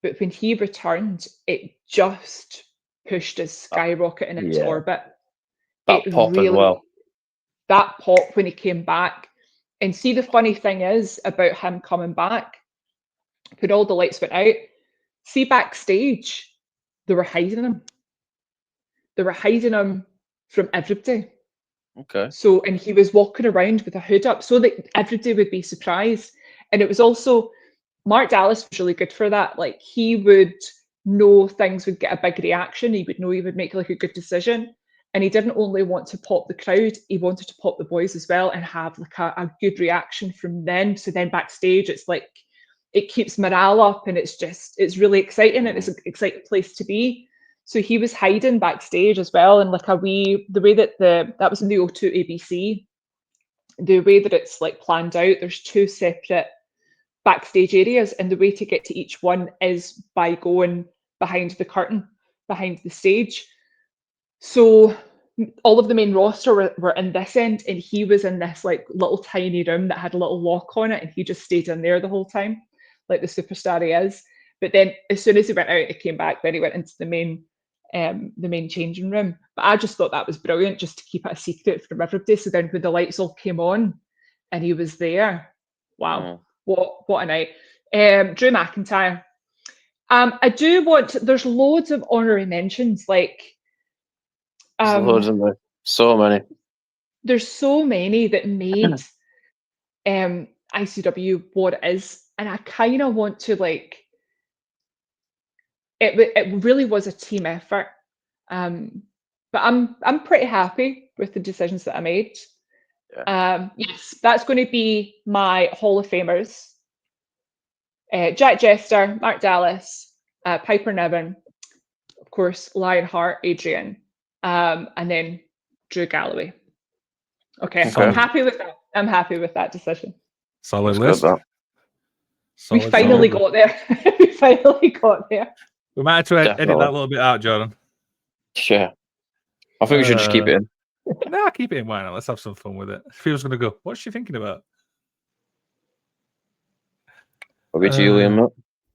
but when he returned, it just pushed us skyrocketing into Yeah. orbit. That pop as well. That pop when he came back. And see, the funny thing is about him coming back, when all the lights went out, see, backstage, they were hiding him. They were hiding him from everybody. Okay. So, and he was walking around with a hood up so that everybody would be surprised. And it was also, Mark Dallas was really good for that. Like, he would know things would get a big reaction. He would know he would make like a good decision. And he didn't only want to pop the crowd, he wanted to pop the boys as well and have like a good reaction from them. So then backstage, it's like, it keeps morale up and it's really exciting and it's an exciting place to be. So he was hiding backstage as well, and like the way that that was in the O2 ABC, the way that it's like planned out, there's 2 separate backstage areas, and the way to get to each one is by going behind the curtain, behind the stage. So all of the main roster were in this end, and he was in this like little tiny room that had a little lock on it, and he just stayed in there the whole time, like the superstar he is. But then as soon as he went out, he came back. Then he went into the main changing room. But I just thought that was brilliant, just to keep it a secret from everybody. So then when the lights all came on, and he was there, wow, what a night! Drew McIntyre. I do want. There's loads of honorary mentions, like. There's loads of them. So many. There's so many that made ICW what it is, and I kind of want to like. It really was a team effort, but I'm pretty happy with the decisions that I made. Yeah. Yes, that's going to be my Hall of Famers. Jack Jester, Mark Dallas, Piper Niven, of course, Lionheart, Adrian, and then Drew Galloway. Okay, Okay. I'm happy with that. I'm happy with that decision. Solid That's list. good, that. We Solid, finally solid. got there. We finally got there. We might have to edit Definitely. that a little bit out, Jordan. Yeah. I think we should just keep it in. Nah, keep it in. Why not? Let's have some fun with it. Feels gonna go. What's she thinking about? Over to you, Liam.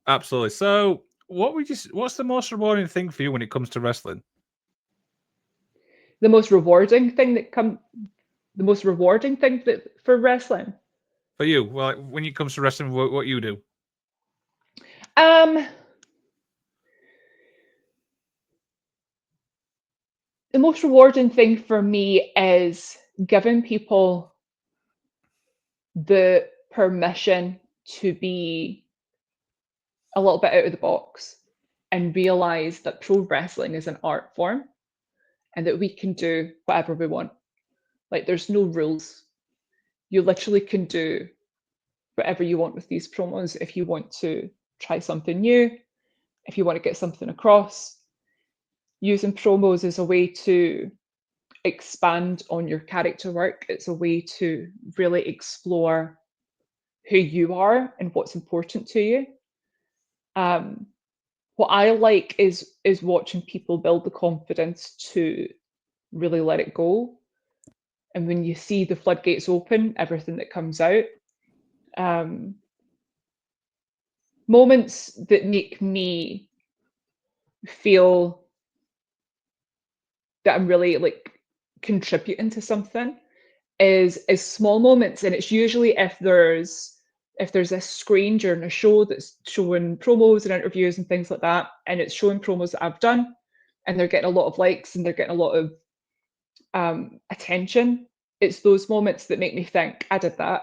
Absolutely. So, what's the most rewarding thing for you when it comes to wrestling? The most rewarding thing for wrestling. For you, well, when it comes to wrestling, what you do? The most rewarding thing for me is giving people the permission to be a little bit out of the box and realize that pro wrestling is an art form and that we can do whatever we want. Like, there's no rules. You literally can do whatever you want with these promos. If you want to try something new, if you want to get something across, using promos is a way to expand on your character work. It's a way to really explore who you are and what's important to you. What I like is watching people build the confidence to really let it go. And when you see the floodgates open, everything that comes out, moments that make me feel that I'm really like contributing to something is small moments, and it's usually if there's a screen during a show that's showing promos and interviews and things like that, and it's showing promos that I've done, and they're getting a lot of likes and they're getting a lot of attention. It's those moments that make me think, I did that.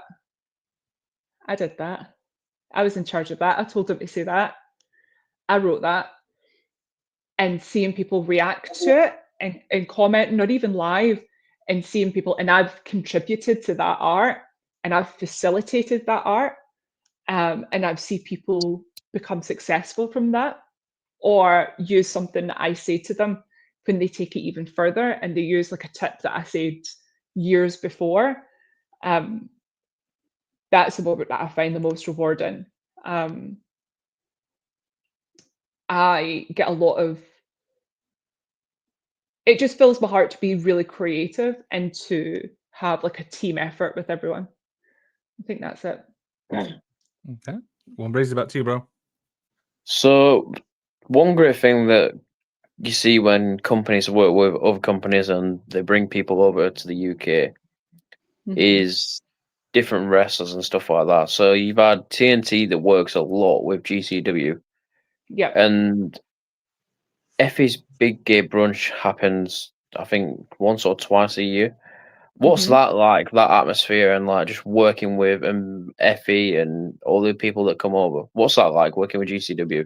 I was in charge of that. I told them to say that. I wrote that. And seeing people react to it and comment, not even live, and seeing people, and I've contributed to that art and I've facilitated that art, and I've seen people become successful from that, or use something that I say to them when they take it even further and they use like a tip that I said years before. That's the moment that I find the most rewarding. I get a lot of, it just fills my heart to be really creative and to have like a team effort with everyone. I think that's it. Okay. One brings it back to you, bro. So, one great thing that you see when companies work with other companies and they bring people over to the UK is different wrestlers and stuff like that. So you've had TNT that works a lot with GCW. Yeah. And Effy's Big Gay Brunch happens, I think, once or twice a year. What's that like, that atmosphere, and like just working with Effy and all the people that come over? What's that like, working with GCW?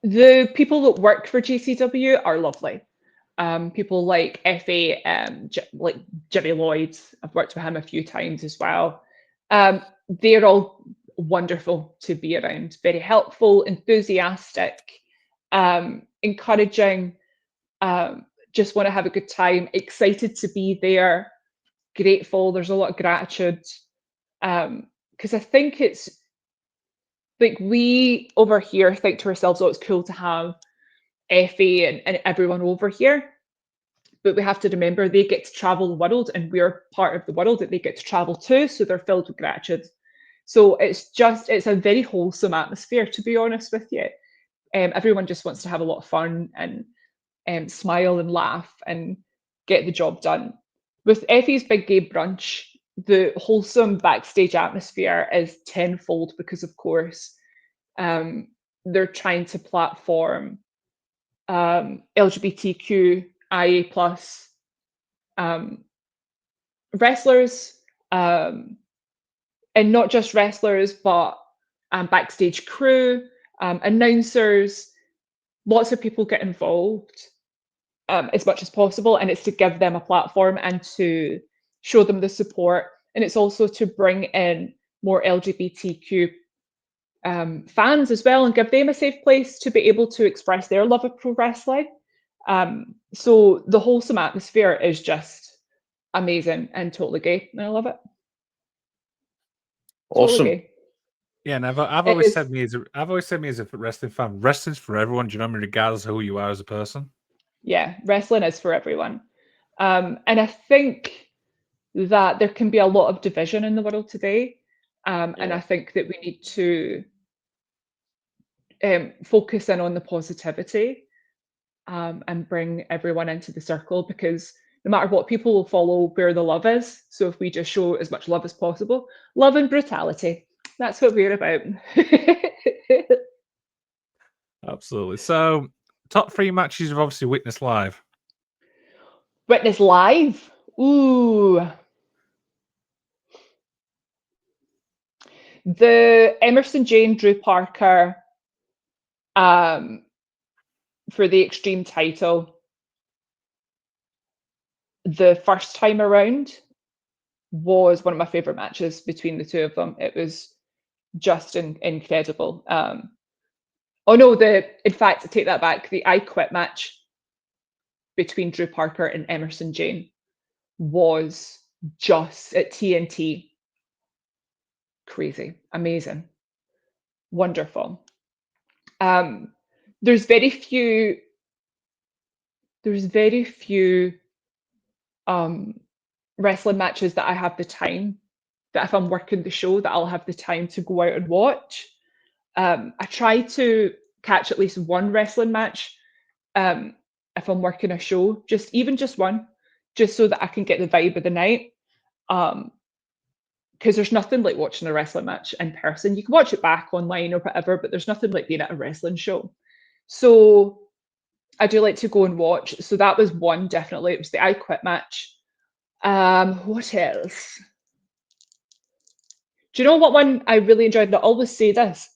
The people that work for GCW are lovely. People like Effy, like Jimmy Lloyd, I've worked with him a few times as well. They're all wonderful to be around, very helpful, enthusiastic, encouraging, just want to have a good time, excited to be there, grateful. There's a lot of gratitude, because I think it's like we over here think to ourselves, oh, it's cool to have Effy and everyone over here. But we have to remember they get to travel the world and we're part of the world that they get to travel to. So they're filled with gratitude. So it's a very wholesome atmosphere, to be honest with you. Everyone just wants to have a lot of fun and smile and laugh and get the job done. With Effie's Big Gay Brunch, the wholesome backstage atmosphere is tenfold because, of course, they're trying to platform LGBTQIA plus wrestlers, and not just wrestlers, but backstage crew, announcers. Lots of people get involved as much as possible, and it's to give them a platform and to show them the support, and it's also to bring in more LGBTQ fans as well and give them a safe place to be able to express their love of pro wrestling. So the wholesome atmosphere is just amazing and totally gay, and I love it. Awesome. Totally gay. Yeah, and I've It always is. said I've always said me as a wrestling fan, wrestling's for everyone. Do you know what I mean? Regardless of who you are as a person. Yeah, wrestling is for everyone. And I think that there can be a lot of division in the world today. And I think that we need to focus in on the positivity and bring everyone into the circle, because no matter what, people will follow where the love is. So if we just show as much love as possible, love and brutality, that's what we're about. Absolutely. So, top 3 matches you've obviously witnessed live. Witness live. Ooh. The Emerson Jane Drew Parker for the Extreme title, the first time around, was one of my favorite matches between the two of them. It was just incredible. Oh no, in fact, I take that back. The I Quit match between Drew Parker and Emerson Jane was just at TNT. Crazy, amazing, wonderful. There's very few wrestling matches that I have the time, that if I'm working the show, that I'll have the time to go out and watch. I try to catch at least one wrestling match if I'm working a show, just one, just so that I can get the vibe of the night. Because there's nothing like watching a wrestling match in person. You can watch it back online or whatever, but there's nothing like being at a wrestling show. So I do like to go and watch. So that was one, definitely. It was the I Quit match. What else? Do you know what one I really enjoyed? And I always say this.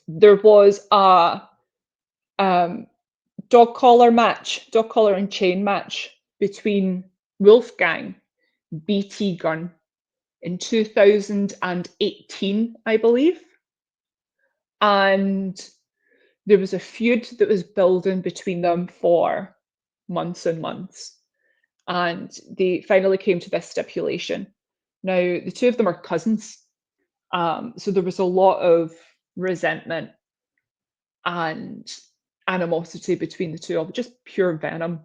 There was a dog collar and chain match between Wolfgang, BT Gun, in 2018, I believe. And there was a feud that was building between them for months and months. And they finally came to this stipulation. Now, the two of them are cousins. So there was a lot of resentment and animosity between the two of them, just pure venom.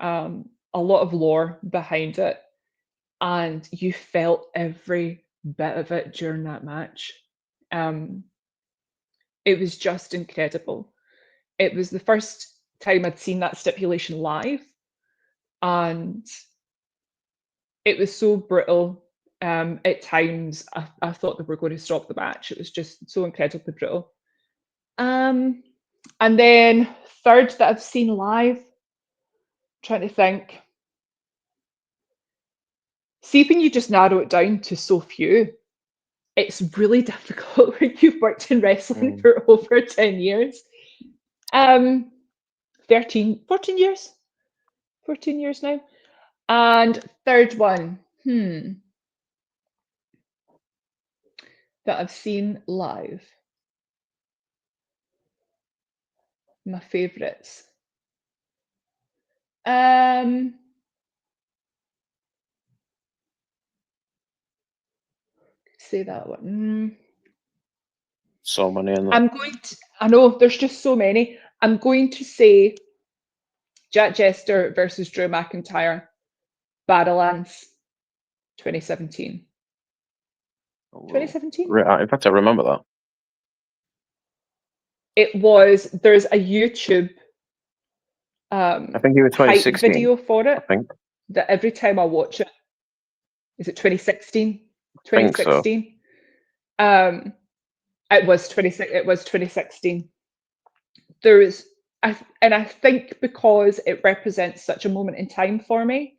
A lot of lore behind it. And you felt every bit of it during that match. It was just incredible. It was the first time I'd seen that stipulation live, and it was so brutal. At times, I thought they were going to stop the match. It was just so incredibly brutal. And then third that I've seen live, trying to think. See, when you just narrow it down to so few, it's really difficult when you've worked in wrestling for over 10 years. 14 years. 14 years now. And third one, that I've seen live. My favourites. Say that one. So many in that. I'm going to, I know there's just so many. I'm going to say Jack Jester versus Drew McIntyre, Badlands, 2017. 2017? In fact, I remember that. It was, there's a YouTube I think it was hype 2016. video for I it think. that every time I watch it, is it 2016? I think so. 2016? It was 2016. There's, and I think because it represents such a moment in time for me,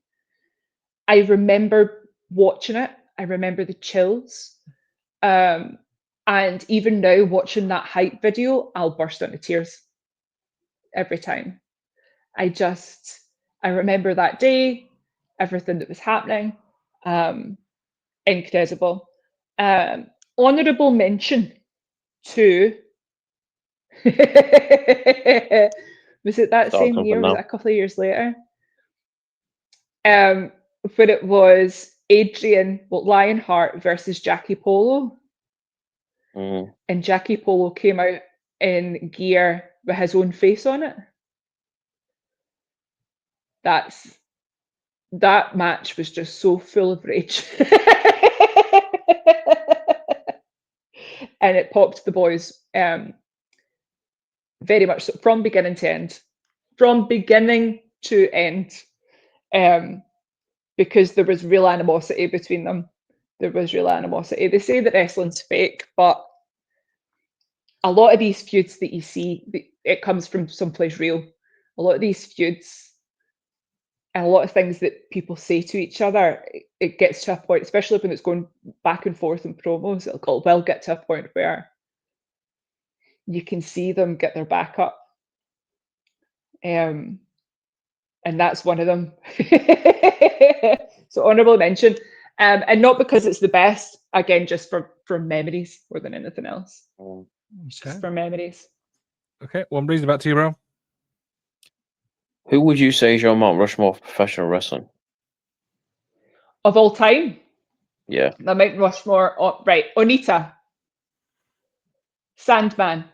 I remember watching it. I remember the chills. And even now, watching that hype video, I'll burst into tears every time. I remember that day, everything that was happening. Incredible. Honourable mention to was it that Start same something year? Was now. it a couple of years later? But it was Lionheart versus Jackie Polo. Mm. And Jackie Polo came out in gear with his own face on it. That match was just so full of rage. And it popped the boys very much so, from beginning to end. From beginning to end. Because there was real animosity between them. There was real animosity. They say that wrestling's fake, but a lot of these feuds that you see, it comes from someplace real. A lot of these feuds and a lot of things that people say to each other, it gets to a point, especially when it's going back and forth in promos, it will get to a point where you can see them get their back up. And that's one of them. So honourable mention. And not because it's the best, again, just for memories more than anything else. Mm. Just for memories. Okay, one brings it back to you, bro. Who would you say is your Mount Rushmore for professional wrestling? Of all time? Yeah. The Mount Rushmore. Oh, right. Onita. Sandman.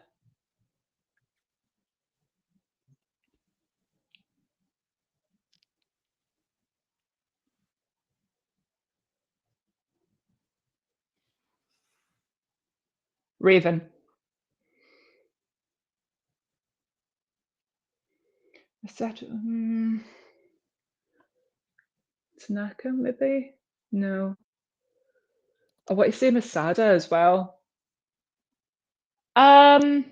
Raven. Is that Tanaka, maybe? No. I want to say Masada as well. RVD.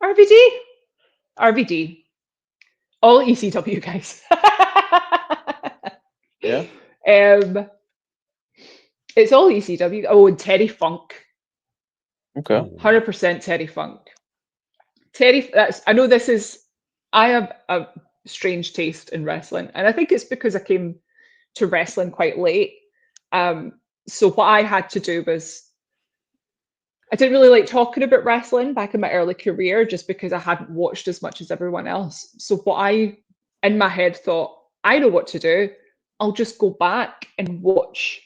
RVD? RVD. All ECW guys. Yeah. It's all ECW. Oh, and Terry Funk. Okay. 100% Terry Funk. I know I have a strange taste in wrestling, and I think it's because I came to wrestling quite late. So what I had to do was, I didn't really like talking about wrestling back in my early career just because I hadn't watched as much as everyone else. So what I, in my head, thought, I know what to do. I'll just go back and watch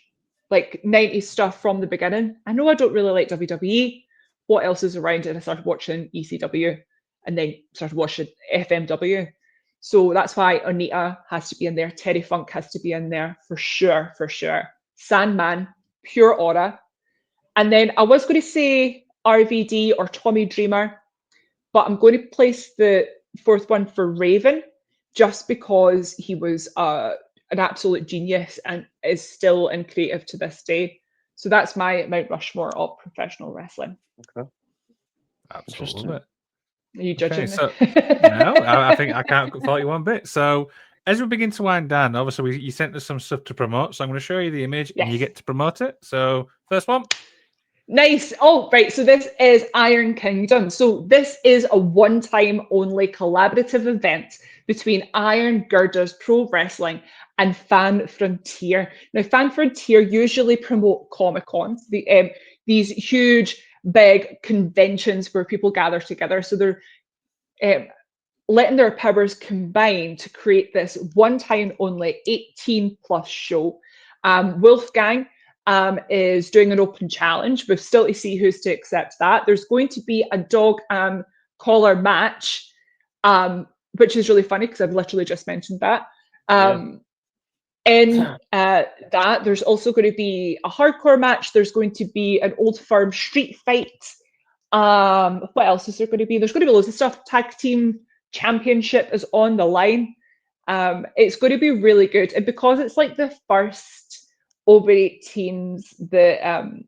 like 90s stuff from the beginning. I know I don't really like WWE. What else is around? And I started watching ECW and then started watching FMW. So that's why Onita has to be in there. Terry Funk has to be in there for sure, for sure. Sandman, pure aura. And then I was going to say RVD or Tommy Dreamer, but I'm going to place the fourth one for Raven just because he was an absolute genius and is still in creative to this day. So that's my Mount Rushmore of professional wrestling. Okay. Absolutely. Interesting. Are you judging So me? no, I think I can't fault you one bit. So as we begin to wind down, obviously you sent us some stuff to promote, so I'm going to show you the image and you Yes. get to promote it. So first one. Nice. Oh, right. So this is Iron Kingdom. So this is a one-time only collaborative event between Iron Girders Pro Wrestling and Fan Frontier. Now, Fan Frontier usually promote Comic-Cons, these huge, big conventions where people gather together. So they're letting their powers combine to create this one-time only 18+ show. Wolfgang is doing an open challenge. We're still to see who's to accept that. There's going to be a dog collar match, which is really funny because I've literally just mentioned that. In that, there's also going to be a hardcore match. There's going to be an Old Firm street fight. What else is there going to be? There's going to be loads of stuff. Tag team championship is on the line. It's going to be really good. And because it's like the first over 18s, the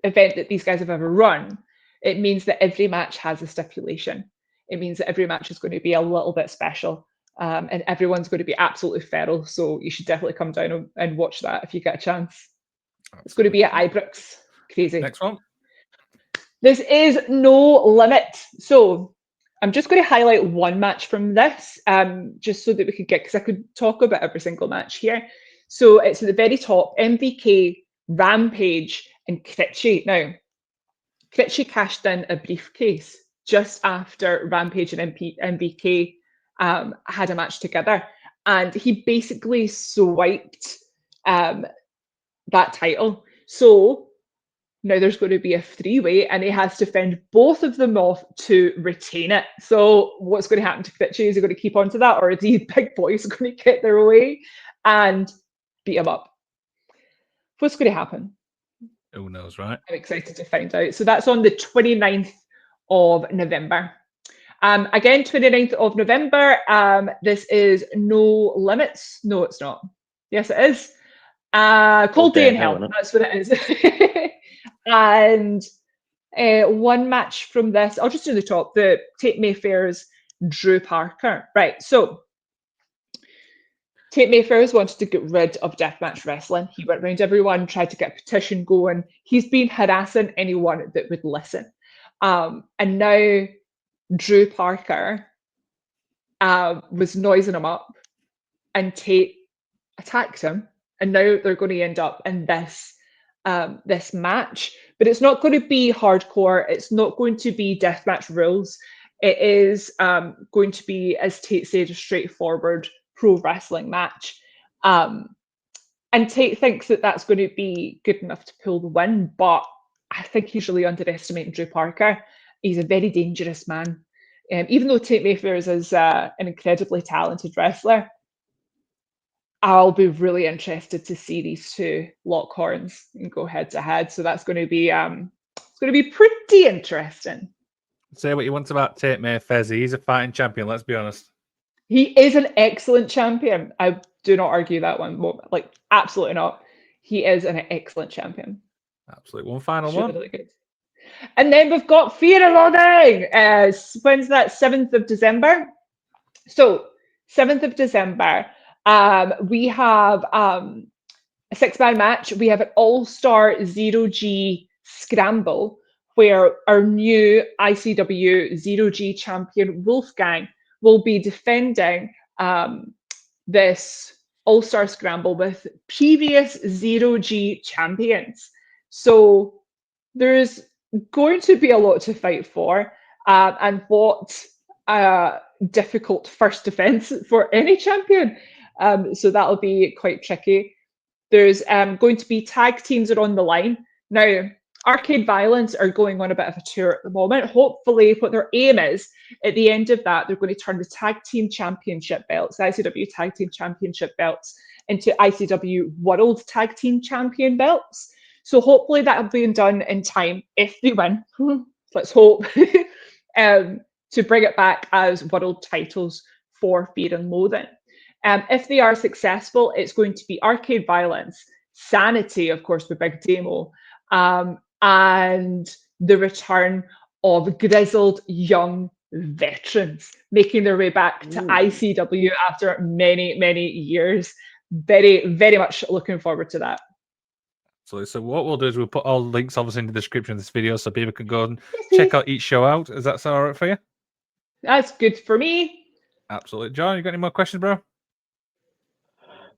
event that these guys have ever run, it means that every match has a stipulation. It means that every match is going to be a little bit special. And everyone's going to be absolutely feral. So you should definitely come down and watch that if you get a chance. Absolutely. It's going to be at Ibrox. Crazy. Next one. This is No Limit. So I'm just going to highlight one match from this, just so that we could get, because I could talk about every single match here. So it's at the very top, MVK, Rampage, and Critchy. Now, Critchy cashed in a briefcase just after Rampage and MVK had a match together. And he basically swiped that title. So now there's going to be a three-way, and he has to fend both of them off to retain it. So what's going to happen to Critchy? Is he going to keep on to that, or are these big boys going to get their way and beat him up? What's going to happen? Who knows, right? I'm excited to find out. So that's on the 29th of November. Again, 29th of November. This is No Limits. No, it's not. Yes, it is. Cold Day in Hell. That's what it is. And one match from this, I'll just do the top, the Tate Mayfair's Drew Parker. Right, so Tate Mayfair's wanted to get rid of deathmatch wrestling. He went around everyone, tried to get a petition going. He's been harassing anyone that would listen. And now Drew Parker was noising him up, and Tate attacked him. And now they're going to end up in this this match, but it's not going to be hardcore. It's not going to be deathmatch rules. It is going to be, as Tate said, a straightforward pro wrestling match. And Tate thinks that that's going to be good enough to pull the win, but I think he's really underestimating Drew Parker. He's a very dangerous man. Even though Tate Mayfair is an incredibly talented wrestler, I'll be really interested to see these two lock horns and go head to head. So that's going to be it's going to be pretty interesting. Say what you want about Tate Mayfair. He's a fighting champion. Let's be honest. He is an excellent champion. I do not argue that one. Like, absolutely not. He is an excellent champion. Absolutely. One final Really, one. really good. And then we've got Fear of Loading. When's that? 7th of December. So 7th of December. We have a 6-man match. We have an all-star Zero-G scramble where our new ICW Zero-G champion Wolfgang will be defending this all-star scramble with previous Zero-G champions. So there's going to be a lot to fight for, and what a difficult first defense for any champion. So that'll be quite tricky. There's going to be tag teams are on the line. Now, Arcade Violence are going on a bit of a tour at the moment. Hopefully, what their aim is, at the end of that, they're going to turn the tag team championship belts, ICW tag team championship belts, into ICW World Tag Team Champion belts. So hopefully that'll be done in time if they win. Let's hope. To bring it back as world titles for Fear and Loathing. If they are successful, it's going to be Arcade Violence, Sanity, of course, the big demo, and the return of grizzled young veterans making their way back to ICW after many, many years. Very, very much looking forward to that. So what we'll do is we'll put all links obviously in the description of this video so people can go and check out each show out. Is that all right for you? That's good for me. Absolutely. John, you got any more questions, bro?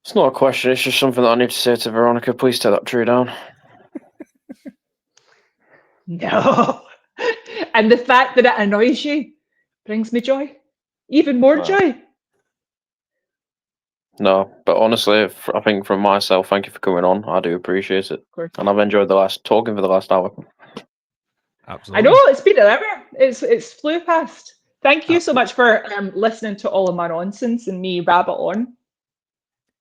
It's not a question, it's just something that I need to say to Veronica. Please take that tree down. No. And the fact that it annoys you brings me joy. Even more joy. No, but honestly, I think from myself, thank you for coming on. I do appreciate it, Of course. and I've enjoyed talking for the last hour. I Absolutely. know it's been an hour. It's flew past. Thank you so Absolutely. much for listening to all of my nonsense and me rabbit on.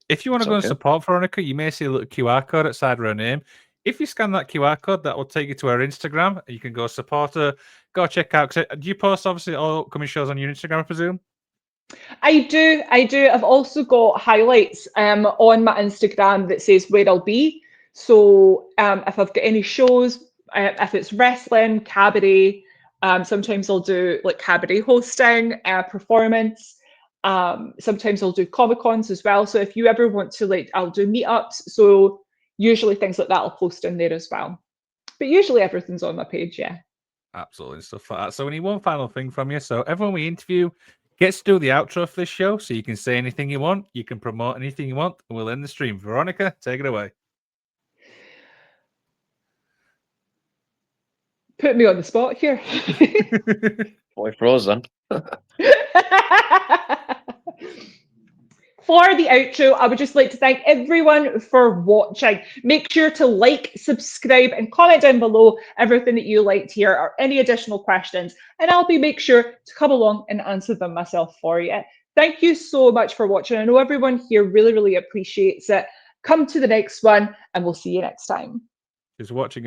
If you want to It's go and okay. support Veronica, you may see a little QR code outside her name. If you scan that QR code, that will take you to her Instagram. You can go support her. Go check out. Do you post obviously all upcoming shows on your Instagram, I presume? I do. I've also got highlights on my Instagram that says where I'll be. So if I've got any shows, if it's wrestling, cabaret, sometimes I'll do like cabaret hosting, performance. Sometimes I'll do Comic Cons as well. So if you ever want to, like, I'll do meetups. So usually things like that I'll post in there as well. But usually everything's on my page, yeah. Absolutely, and stuff like that. So we need one final thing from you. So everyone we interview gets to do the outro for this show. So you can say anything you want. You can promote anything you want. And we'll end the stream. Veronica, take it away. Put me on the spot here. Boy, froze then. For the outro, I would just like to thank everyone for watching. Make sure to like, subscribe, and comment down below everything that you liked here or any additional questions, and I'll make sure to come along and answer them myself for you. Thank you so much for watching. I know everyone here really, really appreciates it. Come to the next one, and we'll see you next time. Just watching.